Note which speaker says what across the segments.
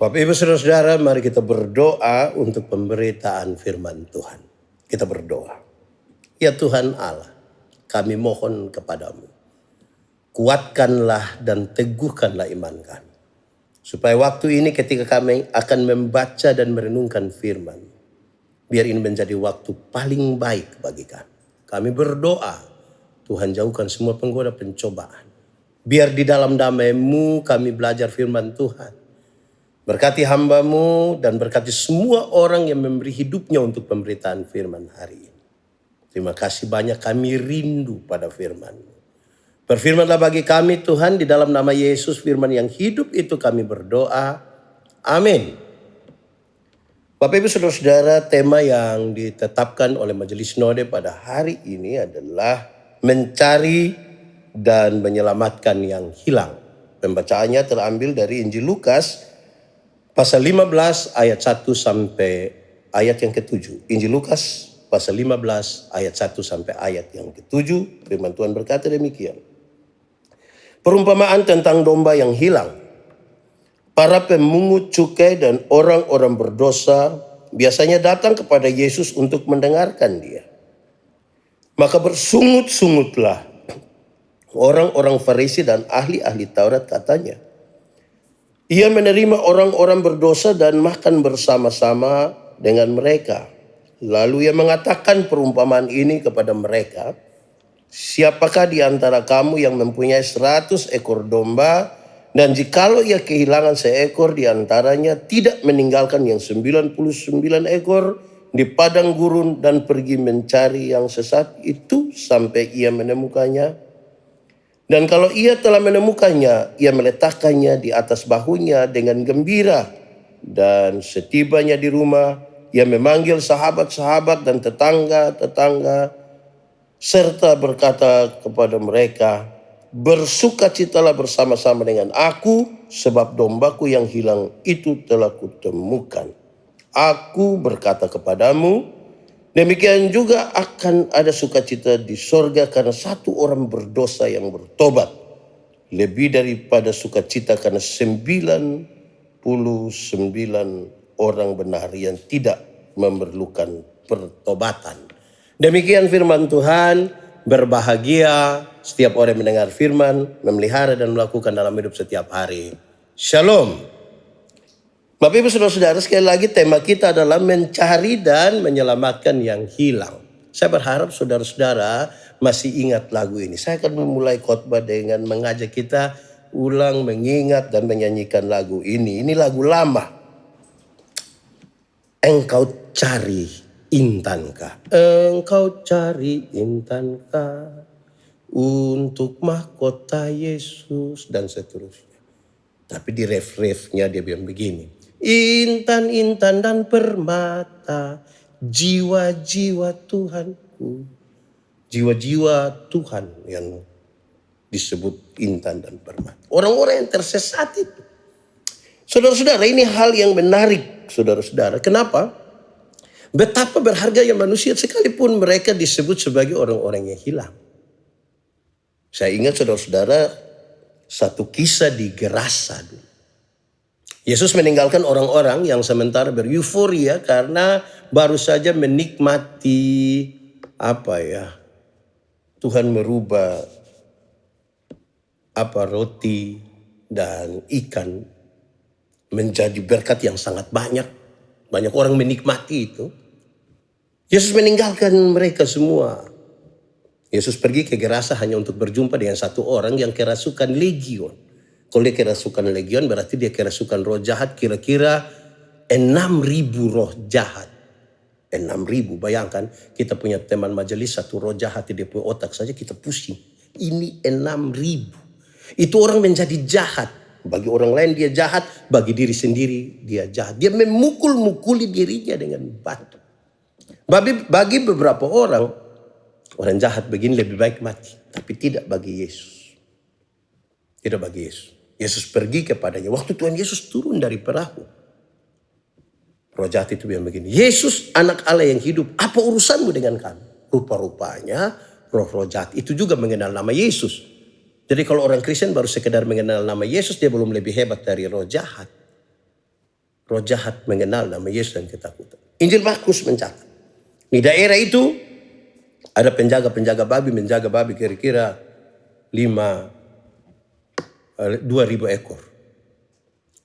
Speaker 1: Bapak Ibu Saudara-saudara, mari kita berdoa untuk pemberitaan firman Tuhan. Kita berdoa. Ya Tuhan Allah, kami mohon kepadamu. Kuatkanlah dan teguhkanlah iman kami. Supaya waktu ini ketika kami akan membaca dan merenungkan firman, biar ini menjadi waktu paling baik bagi kami. Kami berdoa, Tuhan jauhkan semua penggoda pencobaan. Biar di dalam damai-Mu kami belajar firman Tuhan. Berkati hamba-Mu dan berkati semua orang yang memberi hidupnya untuk pemberitaan firman hari ini. Terima kasih banyak, kami rindu pada firman-Mu. Berfirmanlah bagi kami Tuhan, di dalam nama Yesus firman yang hidup itu kami berdoa. Amin. Bapak Ibu Saudara-saudara, tema yang ditetapkan oleh Majelis Sinode pada hari ini adalah mencari dan menyelamatkan yang hilang. Pembacaannya terambil dari Injil Lukas pasal 15 ayat 1 sampai ayat yang ke-7. Injil Lukas pasal 15 ayat 1 sampai ayat yang ke-7. Firman Tuhan berkata demikian. Perumpamaan tentang domba yang hilang. Para pemungut cukai dan orang-orang berdosa biasanya datang kepada Yesus untuk mendengarkan dia. Maka bersungut-sungutlah orang-orang Farisi dan ahli-ahli Taurat katanya. Ia menerima orang-orang berdosa dan makan bersama-sama dengan mereka. Lalu ia mengatakan perumpamaan ini kepada mereka. Siapakah di antara kamu yang mempunyai 100 ekor domba, dan jikalau ia kehilangan seekor di antaranya, tidak meninggalkan yang 99 ekor di padang gurun dan pergi mencari yang sesat itu sampai ia menemukannya? Dan kalau ia telah menemukannya, ia meletakkannya di atas bahunya dengan gembira. Dan setibanya di rumah, ia memanggil sahabat-sahabat dan tetangga-tetangga, serta berkata kepada mereka, bersukacitalah bersama-sama dengan aku, sebab dombaku yang hilang itu telah kutemukan. Aku berkata kepadamu, demikian juga akan ada sukacita di sorga karena satu orang berdosa yang bertobat, lebih daripada sukacita karena 99 orang benar yang tidak memerlukan pertobatan. Demikian firman Tuhan. Berbahagia setiap orang yang mendengar firman, memelihara dan melakukan dalam hidup setiap hari. Shalom. Bapak Ibu Saudara-saudara, sekali lagi tema kita adalah mencari dan menyelamatkan yang hilang. Saya berharap saudara-saudara masih ingat lagu ini. Saya akan memulai khotbah dengan mengajak kita ulang mengingat dan menyanyikan lagu ini. Ini lagu lama. Engkau cari intankah? Engkau cari intankah untuk mahkota Yesus dan seterusnya. Tapi di ref-refnya dia bilang begini. Intan-intan dan permata, jiwa-jiwa Tuhanku. Jiwa-jiwa Tuhan yang disebut intan dan permata. Orang-orang yang tersesat itu. Saudara-saudara, ini hal yang menarik, saudara-saudara. Kenapa? Betapa berharganya manusia sekalipun mereka disebut sebagai orang-orang yang hilang. Saya ingat saudara-saudara, satu kisah di Gerasa dulu. Yesus meninggalkan orang-orang yang sementara bereuforia karena baru saja menikmati Tuhan merubah roti dan ikan menjadi berkat yang sangat banyak. Banyak orang menikmati itu. Yesus meninggalkan mereka semua. Yesus pergi ke Gerasa hanya untuk berjumpa dengan satu orang yang kerasukan legion. Kalau dia kerasukan legion berarti dia kerasukan roh jahat, kira-kira 6.000 roh jahat. 6.000, bayangkan kita punya teman majelis satu roh jahat di punya otak saja kita pusing. Ini 6.000. Itu orang menjadi jahat. Bagi orang lain dia jahat, bagi diri sendiri dia jahat. Dia memukul-mukuli dirinya dengan batu. Bagi beberapa orang jahat begini lebih baik mati. Tapi tidak bagi Yesus. Tidak bagi Yesus. Yesus pergi kepadanya. Waktu Tuhan Yesus turun dari perahu. Roh jahat itu bilang begini. Yesus anak Allah yang hidup. Apa urusanmu dengan kami? Rupa-rupanya roh-roh jahat itu juga mengenal nama Yesus. Jadi kalau orang Kristen baru sekedar mengenal nama Yesus. Dia belum lebih hebat dari roh jahat. roh jahat mengenal nama Yesus dan ketakutan. Injil Markus mencatat. Di daerah itu ada penjaga-penjaga babi menjaga babi kira-kira 2.000 ekor.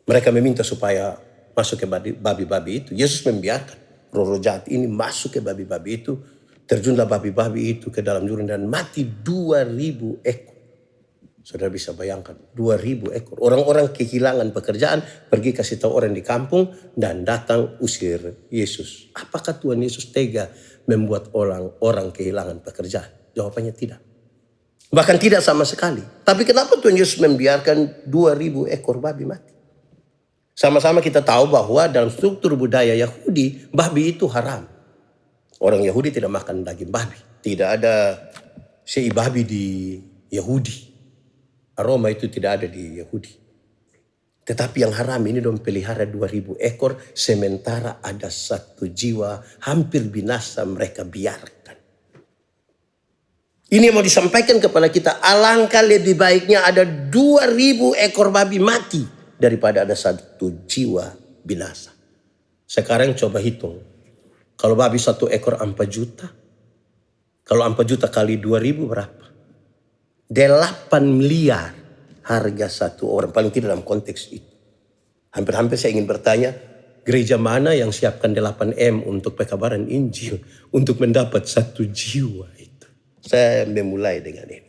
Speaker 1: Mereka meminta supaya masuk ke babi-babi itu. Yesus membiarkan roh jahat ini masuk ke babi-babi itu. Terjunlah babi-babi itu ke dalam jurang dan mati 2.000 ekor. Saudara bisa bayangkan 2.000 ekor. Orang-orang kehilangan pekerjaan, pergi kasih tahu orang di kampung dan datang usir Yesus. Apakah Tuhan Yesus tega membuat orang kehilangan pekerjaan? Jawabannya tidak. Bahkan tidak sama sekali. Tapi kenapa Tuhan Yesus membiarkan 2.000 ekor babi mati? Sama-sama kita tahu bahwa dalam struktur budaya Yahudi, babi itu haram. Orang Yahudi tidak makan daging babi. Tidak ada sei babi di Yahudi. Aroma itu tidak ada di Yahudi. Tetapi yang haram ini dong pelihara 2.000 ekor. Sementara ada 1 jiwa hampir binasa mereka biarkan. Ini yang mau disampaikan kepada kita. Alangkah lebih baiknya ada 2.000 ekor babi mati daripada ada 1 jiwa binasa. Sekarang coba hitung. Kalau babi 1 ekor 4 juta. Kalau 4 juta kali 2.000 berapa? 8 miliar harga 1 orang. Paling tidak dalam konteks itu. Hampir-hampir saya ingin bertanya. Gereja mana yang siapkan 8M untuk pekabaran Injil. Untuk mendapat 1 jiwa itu. Saya memulai dengan ini.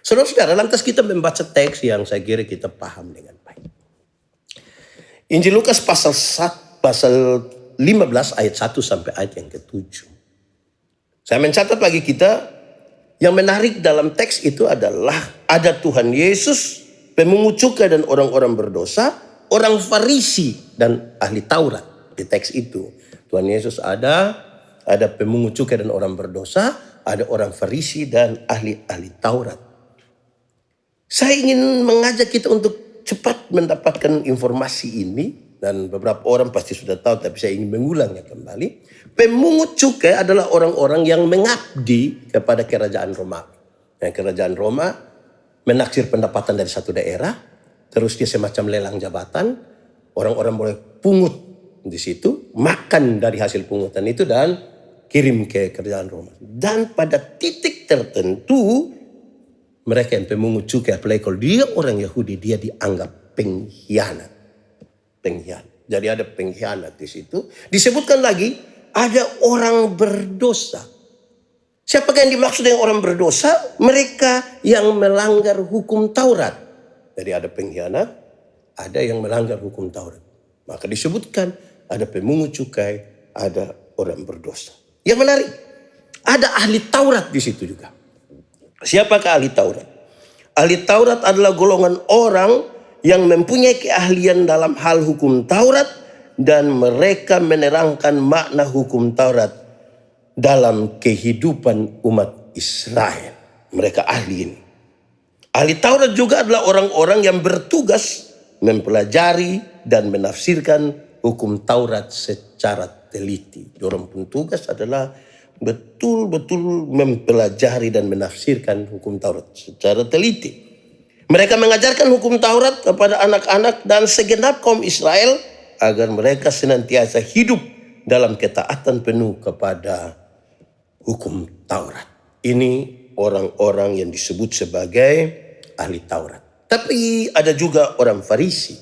Speaker 1: Saudara-saudara, lantas kita membaca teks yang saya kira kita paham dengan baik. Injil Lukas pasal 15 ayat 1 sampai ayat yang ke-7. Saya mencatat bagi kita. Yang menarik dalam teks itu adalah ada Tuhan Yesus, pemungut cukai dan orang-orang berdosa, orang Farisi dan ahli Taurat. Di teks itu Tuhan Yesus ada pemungut cukai dan orang berdosa, ada orang Farisi dan ahli Taurat. Saya ingin mengajak kita untuk cepat mendapatkan informasi ini. Dan beberapa orang pasti sudah tahu, tapi saya ingin mengulangnya kembali. Pemungut cukai adalah orang-orang yang mengabdi kepada kerajaan Roma. Kerajaan Roma menaksir pendapatan dari satu daerah, terus dia semacam lelang jabatan. Orang-orang boleh pungut di situ, makan dari hasil pungutan itu dan kirim ke kerajaan Roma. Dan pada titik tertentu, mereka yang pemungut cukai, apalagi kalau dia orang Yahudi, dia dianggap pengkhianat. Jadi ada pengkhianat di situ. Disebutkan lagi ada orang berdosa. Siapakah yang dimaksud dengan orang berdosa? Mereka yang melanggar hukum Taurat. Jadi ada pengkhianat, ada yang melanggar hukum Taurat. Maka disebutkan ada pemungut cukai, ada orang berdosa. Yang menarik, ada ahli Taurat di situ juga. Siapakah ahli Taurat? Ahli Taurat adalah golongan orang yang mempunyai keahlian dalam hal hukum Taurat dan mereka menerangkan makna hukum Taurat dalam kehidupan umat Israel. Mereka ahli ini. Ahli Taurat juga adalah orang-orang yang bertugas mempelajari dan menafsirkan hukum Taurat secara teliti. Orang pun tugas adalah betul-betul mempelajari dan menafsirkan hukum Taurat secara teliti. Mereka mengajarkan hukum Taurat kepada anak-anak dan segenap kaum Israel agar mereka senantiasa hidup dalam ketaatan penuh kepada hukum Taurat. Ini orang-orang yang disebut sebagai ahli Taurat. Tapi ada juga orang Farisi.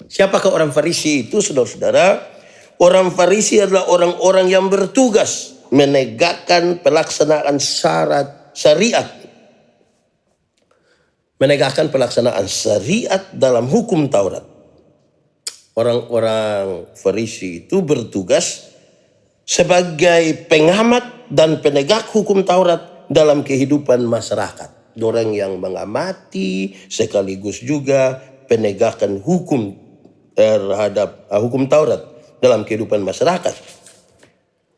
Speaker 1: Siapakah orang Farisi itu, saudara-saudara? Orang Farisi adalah orang-orang yang bertugas menegakkan pelaksanaan syarat syariat. Menegakkan pelaksanaan syariat dalam hukum Taurat. Orang-orang Farisi itu bertugas sebagai pengamat dan penegak hukum Taurat dalam kehidupan masyarakat. Orang yang mengamati sekaligus juga penegakan hukum terhadap hukum Taurat dalam kehidupan masyarakat.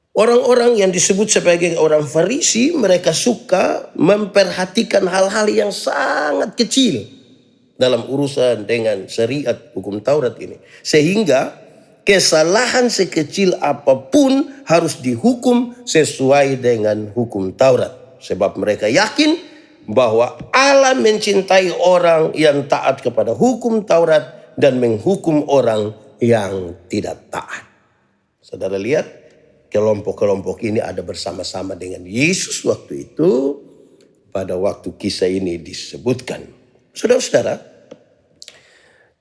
Speaker 1: Orang-orang yang disebut sebagai orang Farisi, mereka suka memperhatikan hal-hal yang sangat kecil dalam urusan dengan syariat hukum Taurat ini. Sehingga kesalahan sekecil apapun harus dihukum sesuai dengan hukum Taurat. Sebab mereka yakin bahwa Allah mencintai orang yang taat kepada hukum Taurat dan menghukum orang yang tidak taat. Saudara lihat, kelompok-kelompok ini ada bersama-sama dengan Yesus waktu itu, pada waktu kisah ini disebutkan. Saudara-saudara,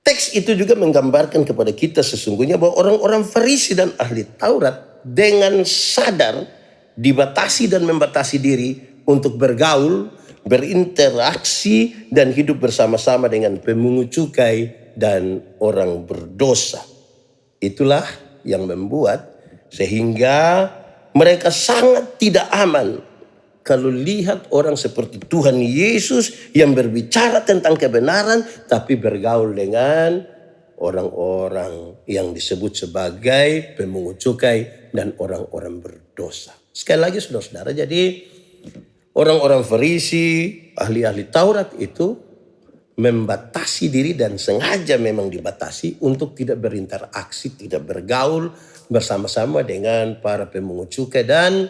Speaker 1: teks itu juga menggambarkan kepada kita sesungguhnya bahwa orang-orang Farisi dan ahli Taurat dengan sadar dibatasi dan membatasi diri untuk bergaul, berinteraksi, dan hidup bersama-sama dengan pemungut cukai dan orang berdosa. Itulah yang membuat sehingga mereka sangat tidak aman kalau lihat orang seperti Tuhan Yesus yang berbicara tentang kebenaran tapi bergaul dengan orang-orang yang disebut sebagai pemungut cukai dan orang-orang berdosa. Sekali lagi saudara-saudara, jadi orang-orang Farisi, ahli-ahli Taurat itu membatasi diri dan sengaja memang dibatasi untuk tidak berinteraksi, tidak bergaul bersama-sama dengan para pemungut cukai dan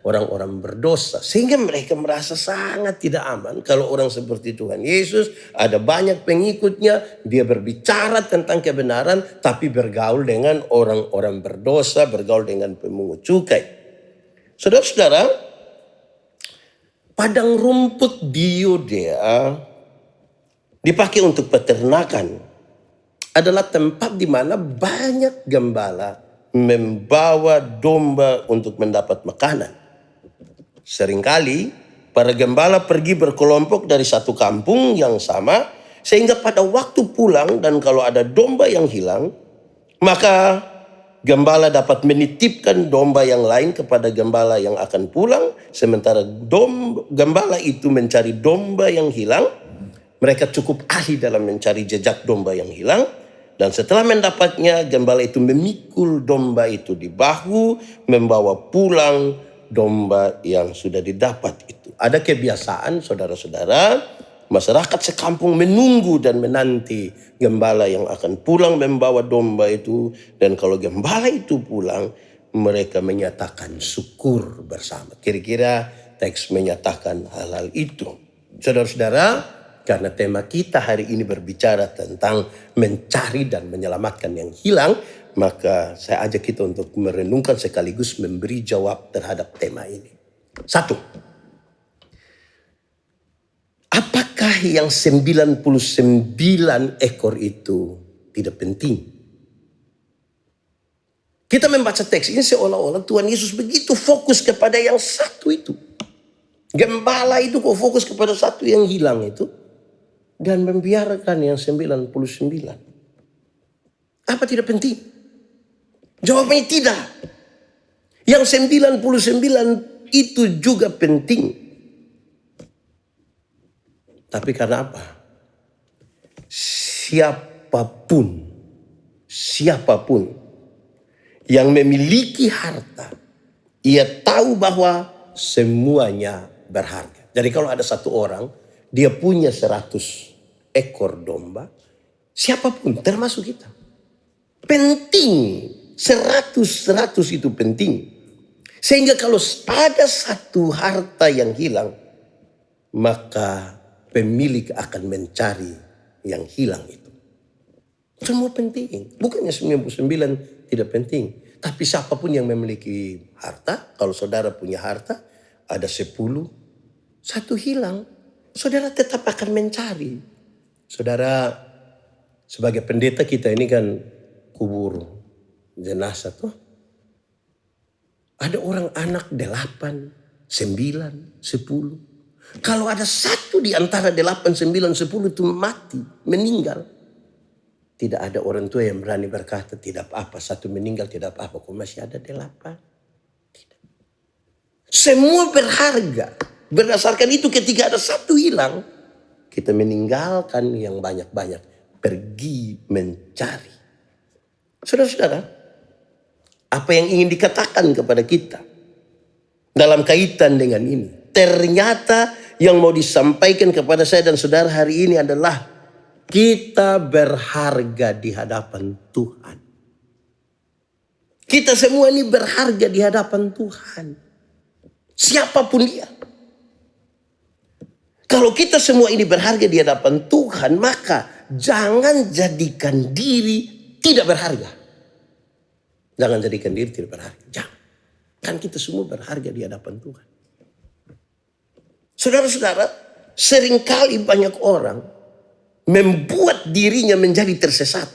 Speaker 1: orang-orang berdosa. Sehingga mereka merasa sangat tidak aman kalau orang seperti Tuhan Yesus ada banyak pengikutnya, dia berbicara tentang kebenaran tapi bergaul dengan orang-orang berdosa, bergaul dengan pemungut cukai. Saudara-saudara, padang rumput di Yudea dipakai untuk peternakan, adalah tempat di mana banyak gembala membawa domba untuk mendapat makanan. Seringkali para gembala pergi berkelompok dari satu kampung yang sama, sehingga pada waktu pulang dan kalau ada domba yang hilang, maka gembala dapat menitipkan domba yang lain kepada gembala yang akan pulang, sementara gembala itu mencari domba yang hilang. Mereka cukup ahli dalam mencari jejak domba yang hilang. Dan setelah mendapatnya, gembala itu memikul domba itu di bahu, membawa pulang domba yang sudah didapat itu. Ada kebiasaan saudara-saudara, masyarakat sekampung menunggu dan menanti gembala yang akan pulang membawa domba itu. Dan kalau gembala itu pulang, mereka menyatakan syukur bersama. Kira-kira teks menyatakan hal-hal itu. Saudara-saudara, karena tema kita hari ini berbicara tentang mencari dan menyelamatkan yang hilang, maka saya ajak kita untuk merenungkan sekaligus memberi jawab terhadap tema ini. 1. Apakah yang 99 ekor itu tidak penting? Kita membaca teks ini seolah-olah Tuhan Yesus begitu fokus kepada yang satu itu. Gembala itu kok fokus kepada satu yang hilang itu. Dan membiarkan yang 99. Apa tidak penting? Jawabannya tidak. Yang 99 itu juga penting. Tapi karena apa? Siapapun yang memiliki harta, ia tahu bahwa semuanya berharga. Jadi kalau ada satu orang, dia punya 100 ekor domba, siapapun termasuk kita, penting. 100 itu penting. Sehingga kalau ada satu harta yang hilang, maka pemilik akan mencari yang hilang itu. Semua penting. Bukannya 99 tidak penting. Tapi siapapun yang memiliki harta, kalau saudara punya harta, ada 10, satu hilang, saudara tetap akan mencari. Saudara, sebagai pendeta kita ini kan kubur jenazah tuh. Ada orang anak 8, 9, 10. Kalau ada satu di antara 8, 9, 10 itu mati, meninggal. Tidak ada orang tua yang berani berkata tidak apa-apa, satu meninggal tidak apa-apa, kok masih ada 8. Tidak. Semua berharga. Berdasarkan itu ketika ada satu hilang, kita meninggalkan yang banyak-banyak, pergi mencari. Saudara-saudara, apa yang ingin dikatakan kepada kita dalam kaitan dengan ini? Ternyata yang mau disampaikan kepada saya dan saudara hari ini adalah kita berharga di hadapan Tuhan. Kita semua ini berharga di hadapan Tuhan. Siapapun dia. Kalau kita semua ini berharga di hadapan Tuhan, maka jangan jadikan diri tidak berharga. Jangan jadikan diri tidak berharga. Jangan. Kan kita semua berharga di hadapan Tuhan. Saudara-saudara, seringkali banyak orang membuat dirinya menjadi tersesat.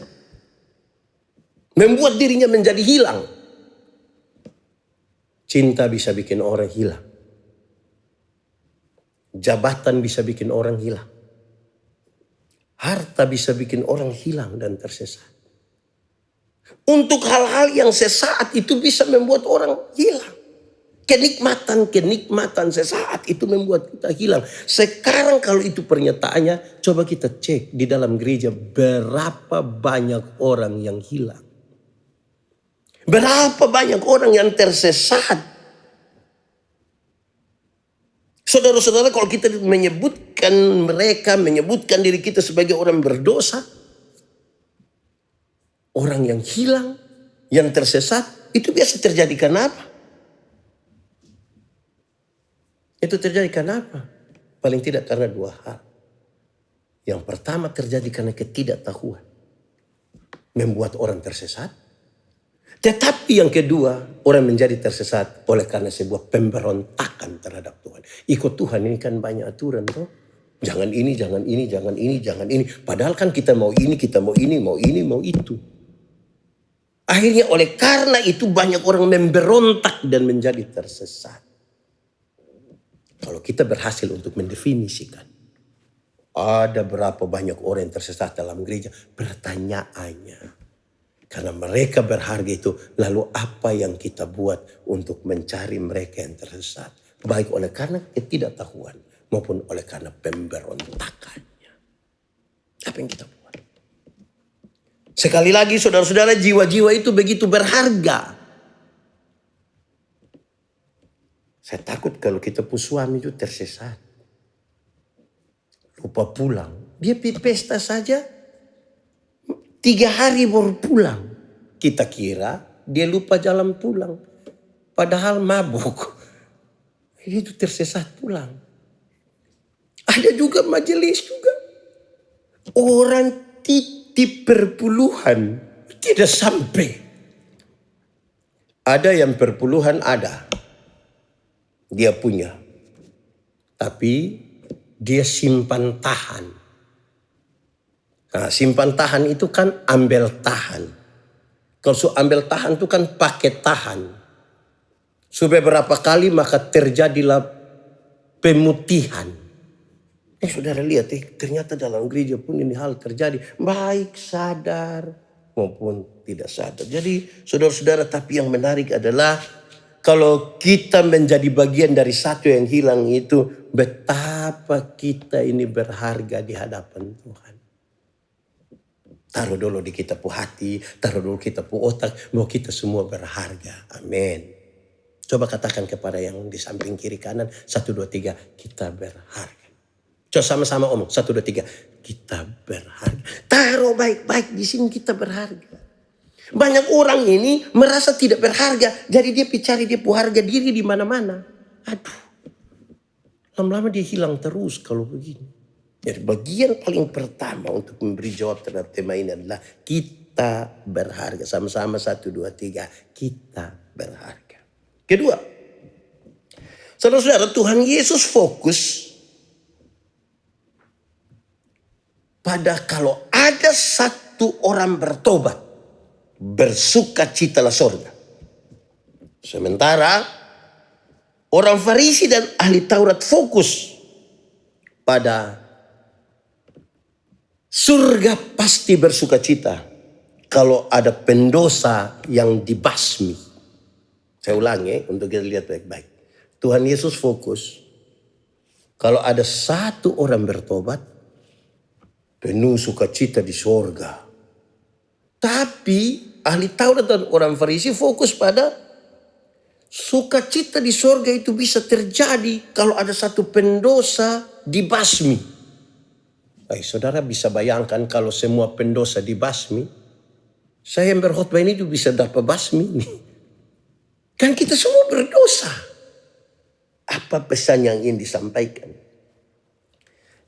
Speaker 1: Membuat dirinya menjadi hilang. Cinta bisa bikin orang hilang. Jabatan bisa bikin orang hilang. Harta bisa bikin orang hilang dan tersesat. Untuk hal-hal yang sesaat itu bisa membuat orang hilang. Kenikmatan sesaat itu membuat kita hilang. Sekarang kalau itu pernyataannya, coba kita cek di dalam gereja berapa banyak orang yang hilang. Berapa banyak orang yang tersesat. Saudara-saudara, kalau kita menyebutkan diri kita sebagai orang berdosa, orang yang hilang, yang tersesat, itu biasa terjadi karena apa? Itu terjadi karena apa? Paling tidak karena dua hal. Yang pertama terjadi karena ketidaktahuan. Membuat orang tersesat. Tetapi yang kedua, orang menjadi tersesat oleh karena sebuah pemberontakan terhadap Tuhan. Ikut Tuhan ini kan banyak aturan toh. Jangan ini, jangan ini, jangan ini, jangan ini. Padahal kan kita mau ini, kita mau ini, mau ini, mau itu. Akhirnya oleh karena itu banyak orang memberontak dan menjadi tersesat. Kalau kita berhasil untuk mendefinisikan ada berapa banyak orang yang tersesat dalam gereja, pertanyaannya, karena mereka berharga itu, lalu apa yang kita buat untuk mencari mereka yang tersesat? Baik oleh karena ketidaktahuan maupun oleh karena pemberontakannya. Apa yang kita buat? Sekali lagi saudara-saudara, jiwa-jiwa itu begitu berharga. Saya takut kalau kita pun suami itu tersesat. Lupa pulang. Dia pergi pesta saja. 3 hari baru pulang. Kita kira dia lupa jalan pulang. Padahal mabuk. Itu tersesat pulang. Ada juga majelis juga. Orang titip perpuluhan tidak sampai. Ada yang perpuluhan ada. Dia punya. Tapi dia simpan tahan. Nah, simpan tahan itu kan ambil tahan. Kalau ambil tahan itu kan pakai tahan. Supaya berapa kali maka terjadilah pemutihan. Saudara lihat ternyata dalam gereja pun ini hal terjadi. Baik sadar maupun tidak sadar. Jadi saudara-saudara, tapi yang menarik adalah kalau kita menjadi bagian dari satu yang hilang itu, betapa kita ini berharga di hadapan Tuhan. Taruh dulu di kita pu hati, taruh dulu kita pu otak, bahwa kita semua berharga. Amin. Coba katakan kepada yang di samping kiri kanan, 1, 2, 3, kita berharga. Coba sama-sama omong, 1, 2, 3, kita berharga. Taruh baik-baik di sini, kita berharga. Banyak orang ini merasa tidak berharga, jadi dia cari dia harga diri di mana-mana. Aduh, lama-lama dia hilang terus kalau begini. Jadi bagian paling pertama untuk memberi jawab terhadap tema ini adalah kita berharga. Sama-sama 1, 2, 3, kita berharga. Kedua, saudara-saudara, Tuhan Yesus fokus pada kalau ada satu orang bertobat, bersukacitalah sorga. Sementara orang Farisi dan ahli Taurat fokus pada surga pasti bersukacita kalau ada pendosa yang dibasmi. Saya ulangi untuk kita lihat baik-baik. Tuhan Yesus fokus kalau ada satu orang bertobat, penuh sukacita di sorga. Tapi ahli Taurat dan orang Farisi fokus pada sukacita di sorga itu bisa terjadi kalau ada satu pendosa dibasmi. Saudara bisa bayangkan kalau semua pendosa dibasmi, saya yang berkhotbah ini juga bisa dapat basmi nih. Kan kita semua berdosa. Apa pesan yang ingin disampaikan?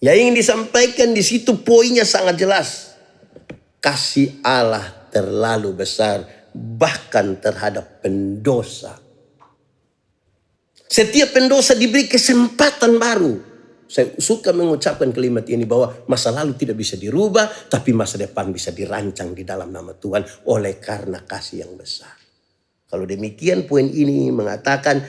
Speaker 1: Yang ingin disampaikan di situ poinnya sangat jelas. Kasih Allah terlalu besar, bahkan terhadap pendosa. Setiap pendosa diberi kesempatan baru. Saya suka mengucapkan kalimat ini bahwa masa lalu tidak bisa dirubah, tapi masa depan bisa dirancang di dalam nama Tuhan oleh karena kasih yang besar. Kalau demikian, poin ini mengatakan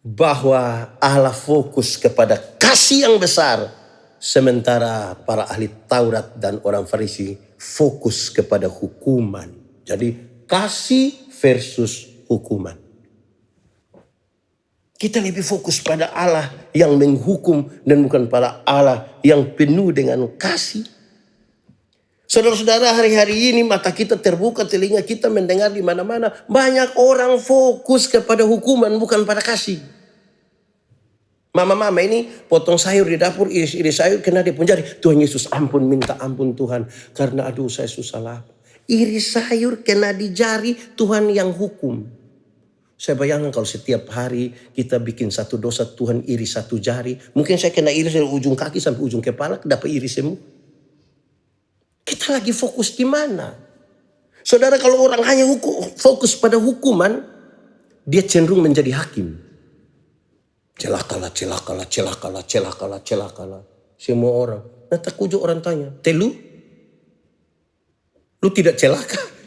Speaker 1: bahwa Allah fokus kepada kasih yang besar, sementara para ahli Taurat dan orang Farisi fokus kepada hukuman. Jadi kasih versus hukuman. Kita lebih fokus pada Allah yang menghukum dan bukan pada Allah yang penuh dengan kasih. Saudara-saudara, hari-hari ini mata kita terbuka, telinga kita mendengar di mana-mana. Banyak orang fokus kepada hukuman bukan pada kasih. Mama-mama ini potong sayur di dapur, iris sayur kena di penjari. Tuhan Yesus ampun, minta ampun Tuhan. Karena aduh saya susah lapar. Iris sayur kena di jari, Tuhan yang hukum. Saya bayangkan kalau setiap hari kita bikin satu dosa, Tuhan iris satu jari. Mungkin saya kena iris dari ujung kaki sampai ujung kepala, dapat iris semua. Kita lagi fokus di mana? Saudara, kalau orang hanya fokus pada hukuman, dia cenderung menjadi hakim. Celakalah, celakalah, celakalah, celakalah, celakalah. Semua orang. Nah tak ujuk orang tanya, telu? Lu tidak celaka?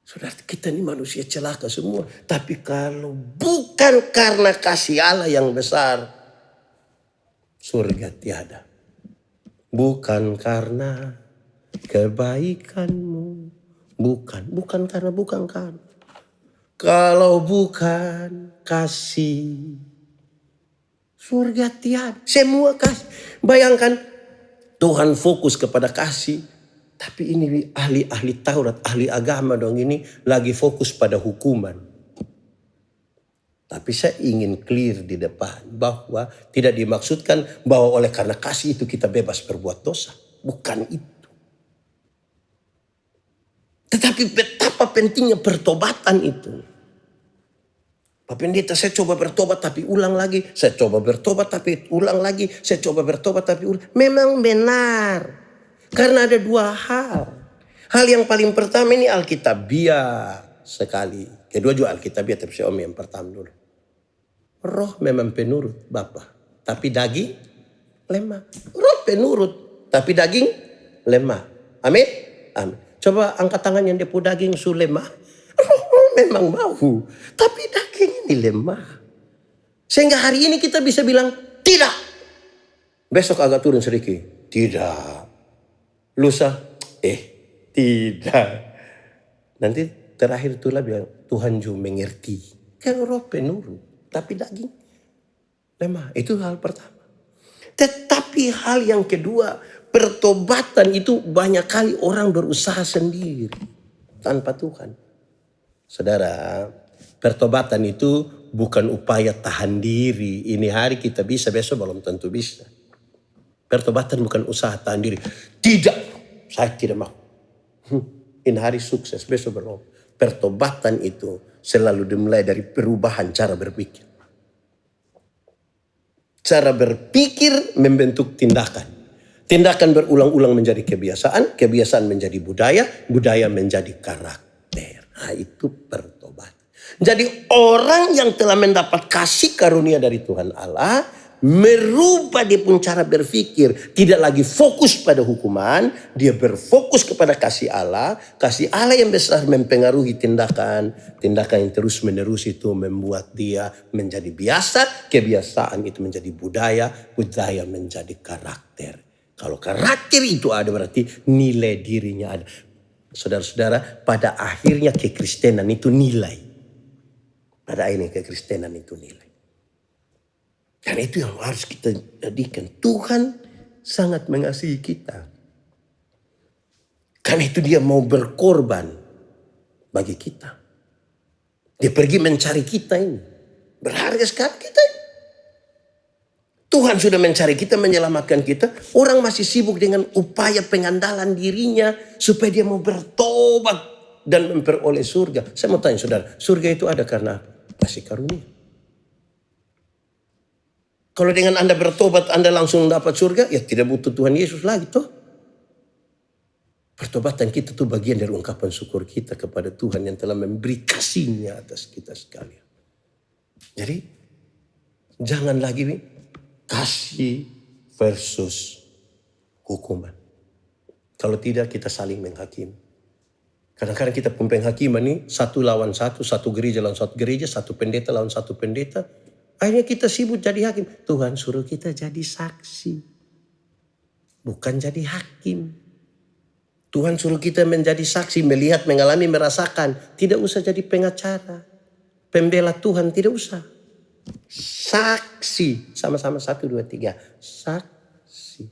Speaker 1: Saudara, kita ini manusia celaka semua. Tapi kalau bukan karena kasih Allah yang besar, surga tiada. Bukan karena kebaikanmu. Bukan karena. Kalau bukan kasih, surga tiada. Semua kasih. Bayangkan Tuhan fokus kepada kasih. Tapi ini ahli-ahli Taurat, ahli agama dong ini lagi fokus pada hukuman. Tapi saya ingin clear di depan bahwa tidak dimaksudkan bahwa oleh karena kasih itu kita bebas berbuat dosa. Bukan itu. Tetapi betapa pentingnya pertobatan itu. Pak Pendeta, saya coba bertobat tapi ulang lagi. Saya coba bertobat tapi ulang lagi. Saya coba bertobat tapi ulang. Memang benar. Karena ada dua hal. Hal yang paling pertama ini alkitabiah sekali. Kedua juga alkitabiah, tapi saya yang pertama dulu. Roh memang penurut Bapa, tapi daging lemah. Roh penurut, tapi daging lemah. Amin? Amin. Coba angkat tangan yang depu daging su lemah. Roh memang mau, tapi daging ini lemah. Sehingga hari ini kita bisa bilang tidak. Besok agak turun sedikit. Tidak. Lusa, tidak. Nanti terakhir itulah bilang, Tuhan juga mengerti. Kan roh penurut, tapi daging lemah. Itu hal pertama. Tetapi hal yang kedua, pertobatan itu banyak kali orang berusaha sendiri. Tanpa Tuhan. Saudara, pertobatan itu bukan upaya tahan diri. Ini hari kita bisa, besok belum tentu bisa. Pertobatan bukan usaha tahan diri. Tidak, saya tidak mau. Ini hari sukses, besok belum. Pertobatan itu selalu dimulai dari perubahan cara berpikir. Cara berpikir membentuk tindakan. Tindakan berulang-ulang menjadi kebiasaan, kebiasaan menjadi budaya, budaya menjadi karakter. Nah itu pertobatan. Jadi orang yang telah mendapat kasih karunia dari Tuhan Allah, merubah dia pun cara berpikir. Tidak lagi fokus pada hukuman. Dia berfokus kepada kasih Allah. Kasih Allah yang besar mempengaruhi tindakan. Tindakan yang terus menerus itu membuat dia menjadi biasa. Kebiasaan itu menjadi budaya. Budaya menjadi karakter. Kalau karakter itu ada berarti nilai dirinya ada. Saudara-saudara, pada akhirnya kekristenan itu nilai. Pada akhirnya kekristenan itu nilai. Karena itu yang harus kita jadikan. Tuhan sangat mengasihi kita. Karena itu dia mau berkorban bagi kita. Dia pergi mencari kita ini. Berharga sekali kita ini. Tuhan sudah mencari kita, menyelamatkan kita. Orang masih sibuk dengan upaya pengandalan dirinya. Supaya dia mau bertobat dan memperoleh surga. Saya mau tanya saudara, surga itu ada karena apa? Kasih karunia. Kalau dengan Anda bertobat, Anda langsung dapat surga, ya tidak butuh Tuhan Yesus lagi toh. Pertobatan kita tuh bagian dari ungkapan syukur kita kepada Tuhan yang telah memberi kasih-Nya atas kita sekalian. Jadi jangan lagi kasih versus hukuman. Kalau tidak kita saling menghakimi. Kadang-kadang kita penghakiman nih 1 lawan 1, 1 gereja lawan 1 gereja, 1 pendeta lawan 1 pendeta. Akhirnya kita sibuk jadi hakim. Tuhan suruh kita jadi saksi. Bukan jadi hakim. Tuhan suruh kita menjadi saksi, melihat, mengalami, merasakan. Tidak usah jadi pengacara. Pembela Tuhan tidak usah. Saksi. Sama-sama 1, 2, 3. Saksi.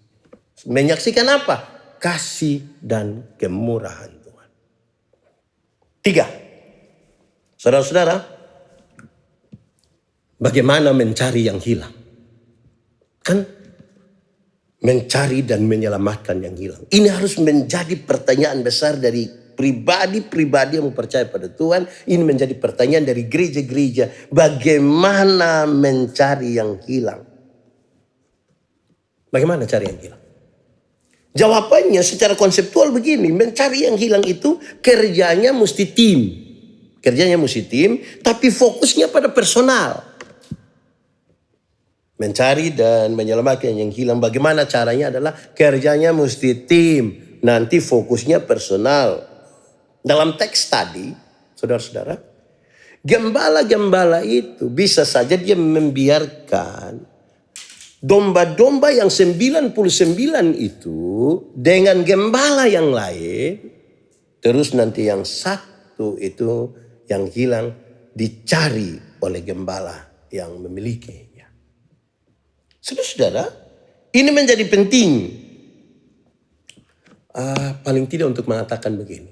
Speaker 1: Menyaksikan apa? Kasih dan kemurahan Tuhan. 3. Saudara-saudara, bagaimana mencari yang hilang? Kan mencari dan menyelamatkan yang hilang. Ini harus menjadi pertanyaan besar dari pribadi-pribadi yang percaya pada Tuhan. Ini menjadi pertanyaan dari gereja-gereja. Bagaimana mencari yang hilang? Bagaimana cari yang hilang? Jawabannya secara konseptual begini. Mencari yang hilang itu kerjanya mesti tim. Kerjanya mesti tim, tapi fokusnya pada personal. Mencari dan menyelamatkan yang hilang. Bagaimana caranya adalah kerjanya mesti tim. Nanti fokusnya personal. Dalam teks tadi, saudara-saudara, gembala-gembala itu bisa saja dia membiarkan domba-domba yang 99 itu dengan gembala yang lain. Terus nanti yang 1 itu yang hilang dicari oleh gembala yang memiliki. Saudara-saudara, ini menjadi penting. Paling tidak untuk mengatakan begini.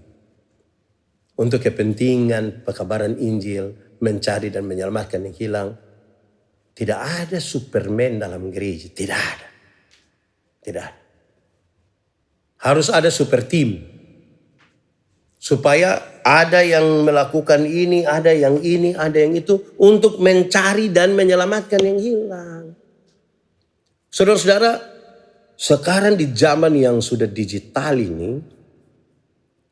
Speaker 1: Untuk kepentingan pekabaran Injil, mencari dan menyelamatkan yang hilang. Tidak ada Superman dalam gereja. Tidak ada. Tidak ada. Harus ada super team. Supaya ada yang melakukan ini, ada yang ini, ada yang itu. Untuk mencari dan menyelamatkan yang hilang. Saudara-saudara, sekarang di zaman yang sudah digital ini,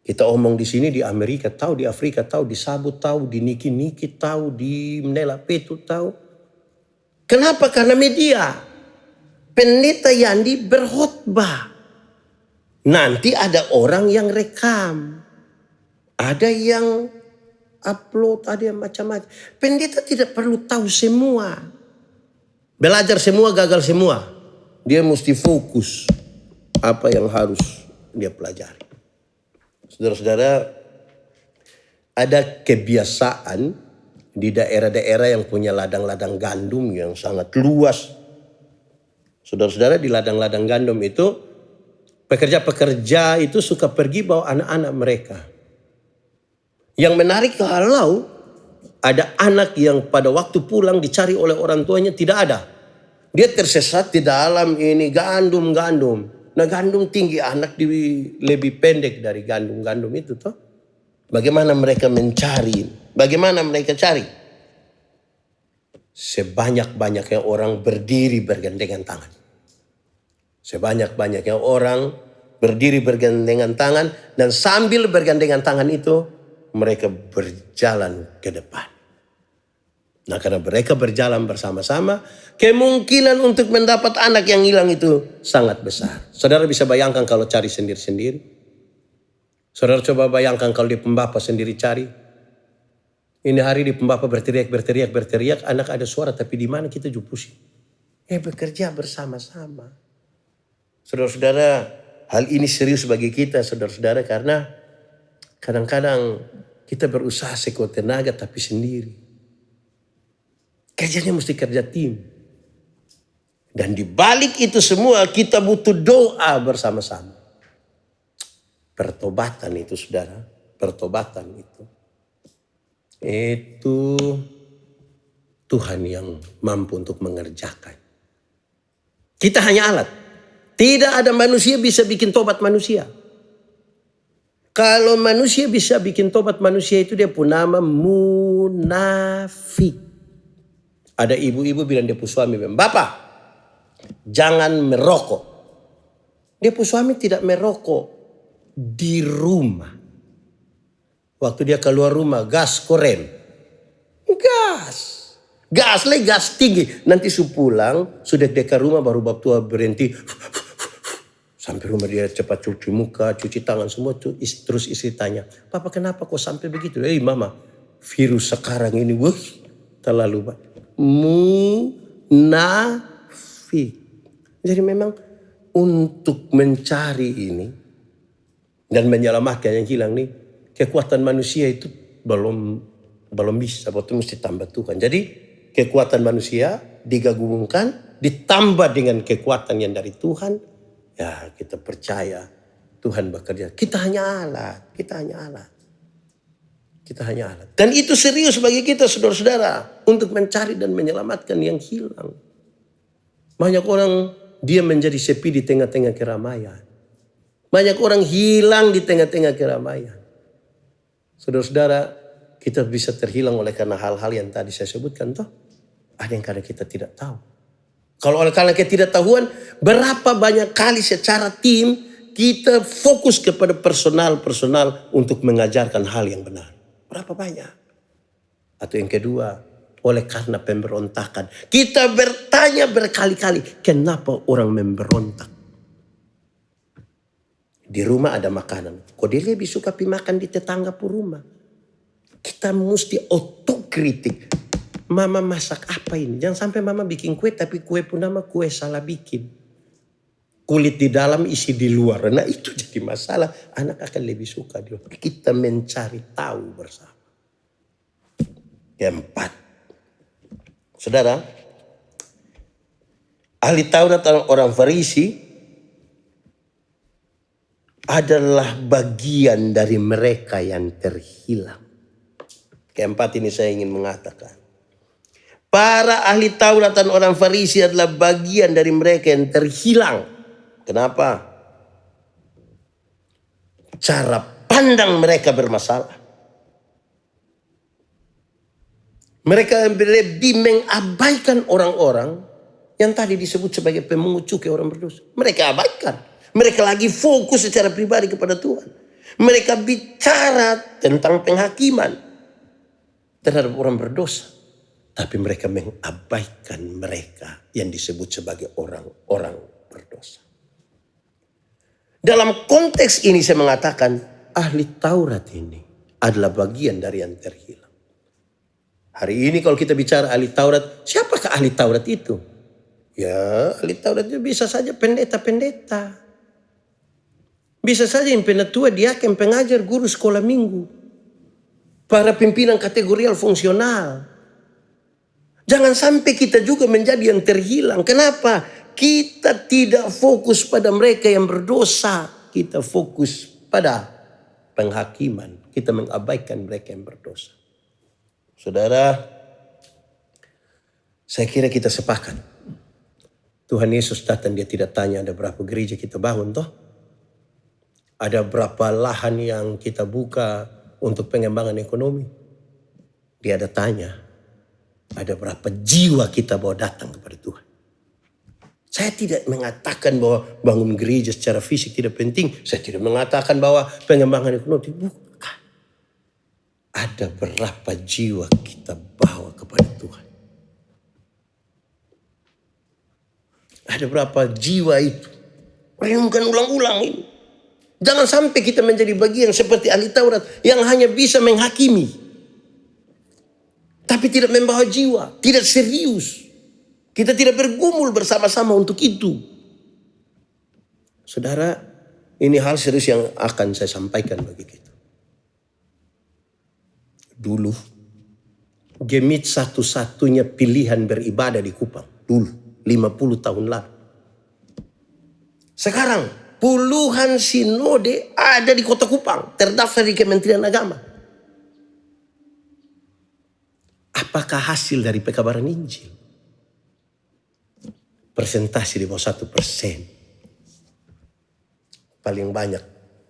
Speaker 1: kita omong di sini di Amerika tahu, di Afrika tahu, di Sabu tahu, di Niki-Niki tahu, di Menela Petu tahu. Kenapa? Karena media. Pendeta Yandi berkhotbah. Nanti ada orang yang rekam. Ada yang upload, ada yang macam-macam. Pendeta tidak perlu tahu semua. Belajar semua, gagal semua. Dia mesti fokus apa yang harus dia pelajari. Saudara-saudara, ada kebiasaan di daerah-daerah yang punya ladang-ladang gandum yang sangat luas. Saudara-saudara, di ladang-ladang gandum itu, pekerja-pekerja itu suka pergi bawa anak-anak mereka. Yang menarik kalau ada anak yang pada waktu pulang dicari oleh orang tuanya tidak ada. Dia tersesat di dalam ini gandum-gandum. Nah gandum tinggi, anak lebih pendek dari gandum-gandum itu toh. Bagaimana mereka mencari? Bagaimana mereka cari? Sebanyak-banyaknya orang berdiri bergandengan tangan. Sebanyak-banyaknya orang berdiri bergandengan tangan. Dan sambil bergandengan tangan itu mereka berjalan ke depan. Nah karena mereka berjalan bersama-sama, kemungkinan untuk mendapat anak yang hilang itu sangat besar. Saudara bisa bayangkan kalau cari sendiri-sendiri. Saudara coba bayangkan kalau di pembapa sendiri cari. Ini hari di pembapa berteriak, anak ada suara tapi di mana kita juga pusing. Bekerja bersama-sama. Saudara-saudara, hal ini serius bagi kita saudara-saudara karena kadang-kadang kita berusaha sekuat tenaga tapi sendiri. Kerjanya mesti kerja tim. Dan di balik itu semua kita butuh doa bersama-sama. Pertobatan itu saudara. Pertobatan itu. Itu Tuhan yang mampu untuk mengerjakan. Kita hanya alat. Tidak ada manusia bisa bikin tobat manusia. Kalau manusia bisa bikin tobat manusia itu dia pun nama munafik. Ada ibu-ibu bilang dia pun suami, "Bapak, jangan merokok." Dia pun suami tidak merokok. di rumah. Waktu dia keluar rumah, gas korem. Gas tinggi. Nanti pulang, sudah dekat rumah baru bab tua berhenti. Sampai rumah dia cepat cuci muka, cuci tangan semua. Terus istri tanya, "Papa kenapa kok sampai begitu?" Mama, virus sekarang ini terlalu munafik. Jadi memang untuk mencari ini dan menyelamatkan yang hilang nih, kekuatan manusia itu belum bisa, betul mesti tambah Tuhan. Jadi kekuatan manusia digabungkan, ditambah dengan kekuatan yang dari Tuhan, ya kita percaya Tuhan bekerja. Kita hanya alat. Dan itu serius bagi kita saudara-saudara, untuk mencari dan menyelamatkan yang hilang. Banyak orang dia menjadi sepi di tengah-tengah keramaian. Banyak orang hilang di tengah-tengah keramaian. Saudara-saudara, kita bisa terhilang oleh karena hal-hal yang tadi saya sebutkan toh. Ada yang karena kita tidak tahu. Kalau oleh karena ketidaktahuan, berapa banyak kali secara tim kita fokus kepada personal untuk mengajarkan hal yang benar. Berapa banyak? Atau yang kedua, oleh karena pemberontakan. Kita bertanya berkali-kali, kenapa orang memberontak? Di rumah ada makanan. Kok dia lebih suka makan di tetangga pun rumah? Kita mesti otokritik. Mama masak apa ini? Jangan sampai mama bikin kue tapi kue pun nama kue salah bikin. Kulit di dalam isi di luar. Nah itu jadi masalah. Anak akan lebih suka. Kita mencari tahu bersama. Keempat. Saudara. Ahli Taurat orang Farisi adalah bagian dari mereka yang terhilang. Keempat ini saya ingin mengatakan. Para ahli Taurat dan orang Farisi adalah bagian dari mereka yang terhilang. Kenapa? Cara pandang mereka bermasalah. Mereka lebih mengabaikan orang-orang yang tadi disebut sebagai pemungut cukai, orang berdosa. Mereka abaikan. Mereka lagi fokus secara pribadi kepada Tuhan. Mereka bicara tentang penghakiman terhadap orang berdosa. Tapi mereka mengabaikan mereka yang disebut sebagai orang-orang berdosa. Dalam konteks ini saya mengatakan ahli Taurat ini adalah bagian dari yang terhilang. Hari ini kalau kita bicara ahli Taurat, siapakah ahli Taurat itu? Ya, ahli Taurat itu bisa saja pendeta-pendeta. Bisa saja yang penatua, diaken, pengajar, guru sekolah minggu. Para pimpinan kategorial fungsional. Jangan sampai kita juga menjadi yang terhilang. Kenapa? Kita tidak fokus pada mereka yang berdosa. Kita fokus pada penghakiman. Kita mengabaikan mereka yang berdosa. Saudara, saya kira kita sepakat. Tuhan Yesus datang, dia tidak tanya ada berapa gereja kita bangun toh. Ada berapa lahan yang kita buka untuk pengembangan ekonomi. Dia ada tanya, ada berapa jiwa kita bawa datang kepada Tuhan. Saya tidak mengatakan bahwa bangun gereja secara fisik tidak penting. Saya tidak mengatakan bahwa pengembangan ekonomi. Bukan. Ada berapa jiwa kita bawa kepada Tuhan. Ada berapa jiwa itu. Renungkan ulang-ulang ini. Jangan sampai kita menjadi bagian seperti ahli Taurat yang hanya bisa menghakimi. Tapi tidak membawa jiwa, tidak serius. Kita tidak bergumul bersama-sama untuk itu. Saudara, ini hal serius yang akan saya sampaikan bagi kita. Dulu, Gemit satu-satunya pilihan beribadah di Kupang. Dulu, 50 tahun lalu. Sekarang, puluhan sinode ada di Kota Kupang, terdaftar di Kementerian Agama. Apakah hasil dari pekabaran Injil? Persentase di bawah 1%. Paling banyak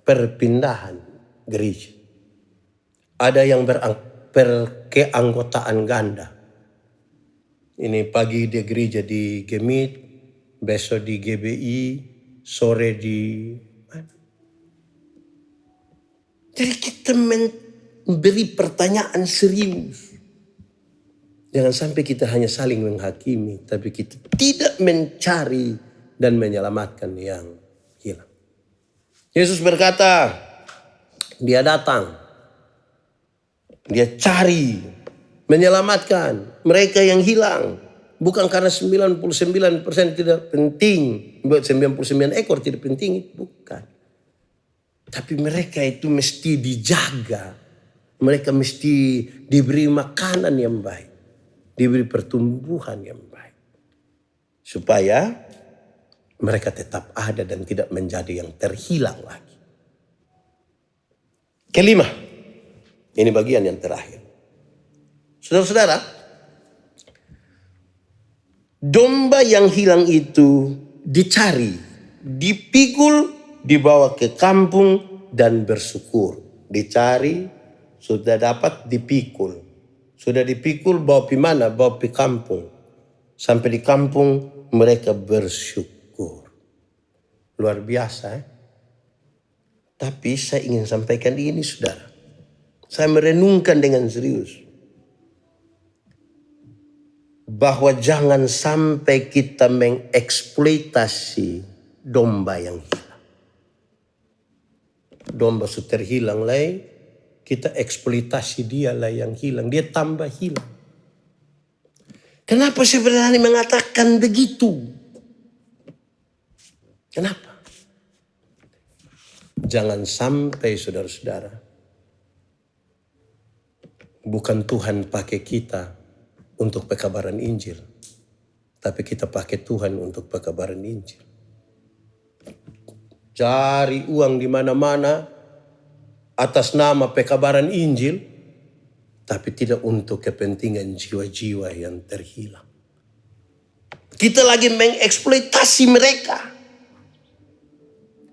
Speaker 1: perpindahan gereja. Ada yang berkeanggotaan ganda. Ini pagi di gereja di Gemit, besok di GBI, sore di mana? Jadi kita memberi pertanyaan serius. Jangan sampai kita hanya saling menghakimi, tapi kita tidak mencari dan menyelamatkan yang hilang. Yesus berkata, dia datang, dia cari, menyelamatkan mereka yang hilang. Bukan karena 99% tidak penting, 99 ekor tidak penting, bukan. Tapi mereka itu mesti dijaga. Mereka mesti diberi makanan yang baik. Diberi pertumbuhan yang baik. Supaya mereka tetap ada dan tidak menjadi yang terhilang lagi. Kelima, ini bagian yang terakhir. Saudara-saudara, domba yang hilang itu dicari, dipikul, dibawa ke kampung dan bersyukur. Dicari, sudah dapat, dipikul. Sudah dipikul, bawa pi mana? Bawa pi kampung. Sampai di kampung mereka bersyukur. Luar biasa. Tapi saya ingin sampaikan ini, saudara. Saya merenungkan dengan serius. Bahwa jangan sampai kita mengeksploitasi domba yang hilang. Domba sudah terhilang lah, kita eksploitasi dia lah yang hilang. Dia tambah hilang. Kenapa saya berani mengatakan begitu? Kenapa? Jangan sampai saudara-saudara, bukan Tuhan pakai kita untuk pekabaran Injil, tapi kita pakai Tuhan untuk pekabaran Injil. Cari uang di mana-mana atas nama pekabaran Injil, tapi tidak untuk kepentingan jiwa-jiwa yang terhilang. Kita lagi mengeksploitasi mereka.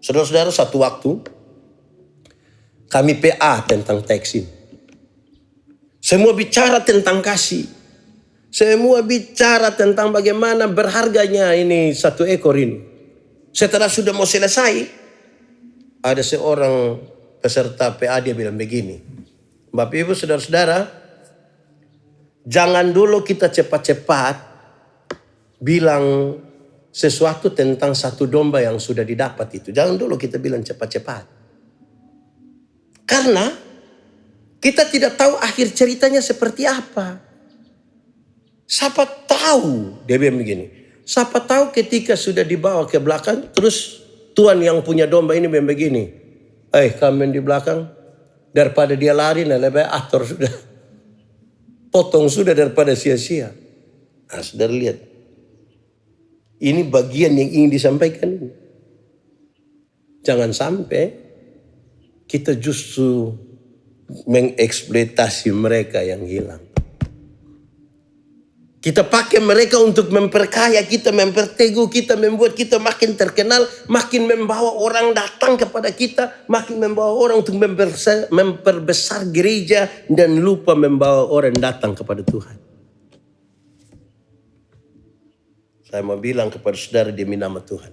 Speaker 1: Saudara-saudara, satu waktu kami PA tentang teks ini. Semua bicara tentang kasih. Semua bicara tentang bagaimana berharganya ini satu ekor ini. Setelah sudah mau selesai, ada seorang peserta PA dia bilang begini, Bapak Ibu saudara-saudara, jangan dulu kita cepat-cepat bilang sesuatu tentang satu domba yang sudah didapat itu. Jangan dulu kita bilang cepat-cepat. Karena kita tidak tahu akhir ceritanya seperti apa. Siapa tahu, dia bilang begini, siapa tahu ketika sudah dibawa ke belakang, terus Tuhan yang punya domba ini bilang begini, kami di belakang, daripada dia lari, lebih atur sudah. Potong sudah daripada sia-sia. Nah, saudara lihat. Ini bagian yang ingin disampaikan ini. Jangan sampai kita justru mengeksploitasi mereka yang hilang. Kita pakai mereka untuk memperkaya kita, memperteguh kita, membuat kita makin terkenal, makin membawa orang datang kepada kita, makin membawa orang untuk memperbesar gereja dan lupa membawa orang datang kepada Tuhan. Saya mau bilang kepada saudara demi nama Tuhan,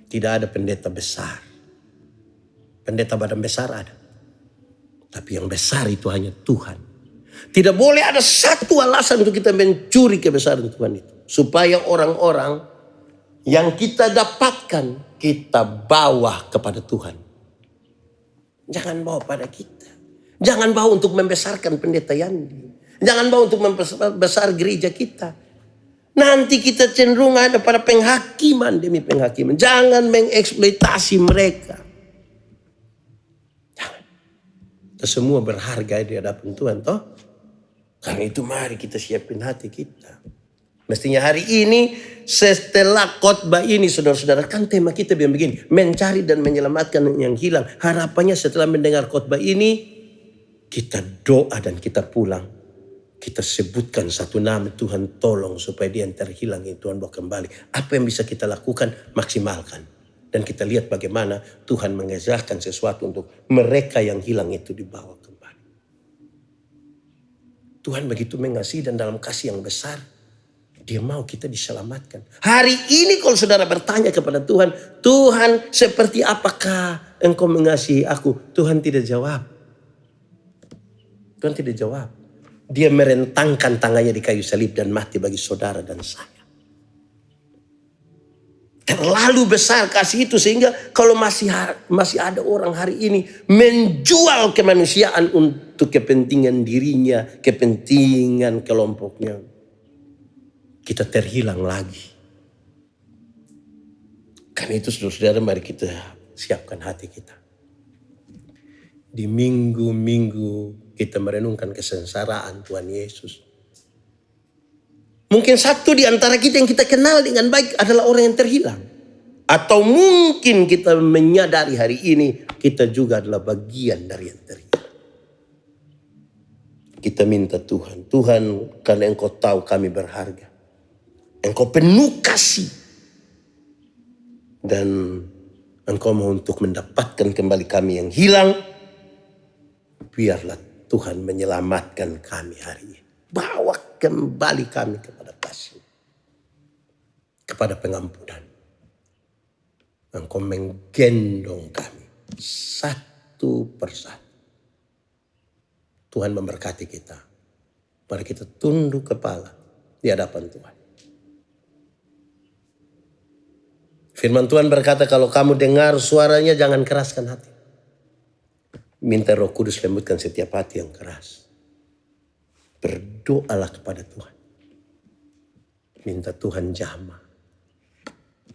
Speaker 1: tidak ada pendeta besar. Pendeta badan besar ada. Tapi yang besar itu hanya Tuhan. Tidak boleh ada satu alasan untuk kita mencuri kebesaran Tuhan itu. Supaya orang-orang yang kita dapatkan, kita bawa kepada Tuhan. Jangan bawa pada kita. Jangan bawa untuk membesarkan pendeta Yandi. Jangan bawa untuk membesar gereja kita. Nanti kita cenderung ada pada penghakiman demi penghakiman. Jangan mengeksploitasi mereka. Jangan. Kita semua berharga di hadapan Tuhan, toh? Karena itu mari kita siapin hati kita. Mestinya hari ini setelah khotbah ini saudara-saudara, kan tema kita bilang begini, mencari dan menyelamatkan yang hilang. Harapannya setelah mendengar khotbah ini, kita doa dan kita pulang. Kita sebutkan satu nama, Tuhan tolong supaya dia yang terhilang ini Tuhan bawa kembali. Apa yang bisa kita lakukan, maksimalkan. Dan kita lihat bagaimana Tuhan mengerjakan sesuatu untuk mereka yang hilang itu dibawa kembali. Tuhan begitu mengasihi dan dalam kasih yang besar, Dia mau kita diselamatkan. Hari ini kalau saudara bertanya kepada Tuhan, Tuhan seperti apakah engkau mengasihi aku? Tuhan tidak jawab. Tuhan tidak jawab. Dia merentangkan tangannya di kayu salib dan mati bagi saudara dan saya. Terlalu besar kasih itu sehingga kalau masih ada orang hari ini menjual kemanusiaan untuk kepentingan dirinya, kepentingan kelompoknya, kita terhilang lagi. Karena itu saudara-saudara, mari kita siapkan hati kita. Di minggu-minggu kita merenungkan kesengsaraan Tuhan Yesus. Mungkin satu di antara kita yang kita kenal dengan baik adalah orang yang terhilang. Atau mungkin kita menyadari hari ini kita juga adalah bagian dari yang terhilang. Kita minta Tuhan, Tuhan karena Engkau tahu kami berharga. Engkau penuh kasih. Dan Engkau mau untuk mendapatkan kembali kami yang hilang. Biarlah Tuhan menyelamatkan kami hari ini. Bawa kembali kami kepada kasih. Kepada pengampunan. Engkau menggendong kami. Satu persatu. Tuhan memberkati kita. Mari kita tunduk kepala di hadapan Tuhan. Firman Tuhan berkata, kalau kamu dengar suaranya jangan keraskan hati. Minta Roh Kudus lembutkan setiap hati yang keras. Berdoalah kepada Tuhan. Minta Tuhan jamah.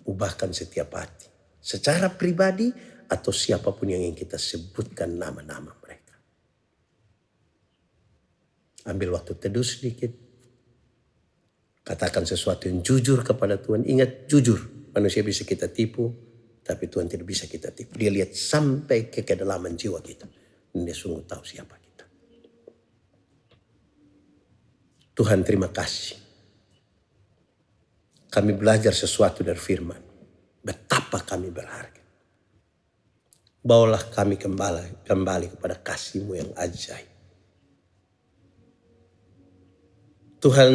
Speaker 1: Ubahkan setiap hati. Secara pribadi atau siapapun yang ingin kita sebutkan nama-nama mereka. Ambil waktu teduh sedikit. Katakan sesuatu yang jujur kepada Tuhan. Ingat, jujur. Manusia bisa kita tipu, tapi Tuhan tidak bisa kita tipu. Dia lihat sampai ke kedalaman jiwa kita. Dan dia sungguh tahu siapa kita. Tuhan, terima kasih. Kami belajar sesuatu dari firman. Betapa kami berharga. Bawalah kami kembali kepada kasih-Mu yang ajaib. Tuhan,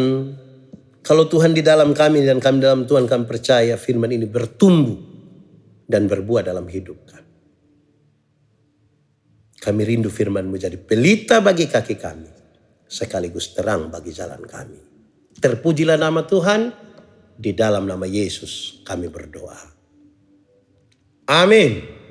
Speaker 1: kalau Tuhan di dalam kami dan kami dalam Tuhan, kami percaya firman ini bertumbuh dan berbuah dalam hidup kami. Kami rindu firman-Mu jadi pelita bagi kaki kami, sekaligus terang bagi jalan kami. Terpujilah nama Tuhan, di dalam nama Yesus kami berdoa. Amin.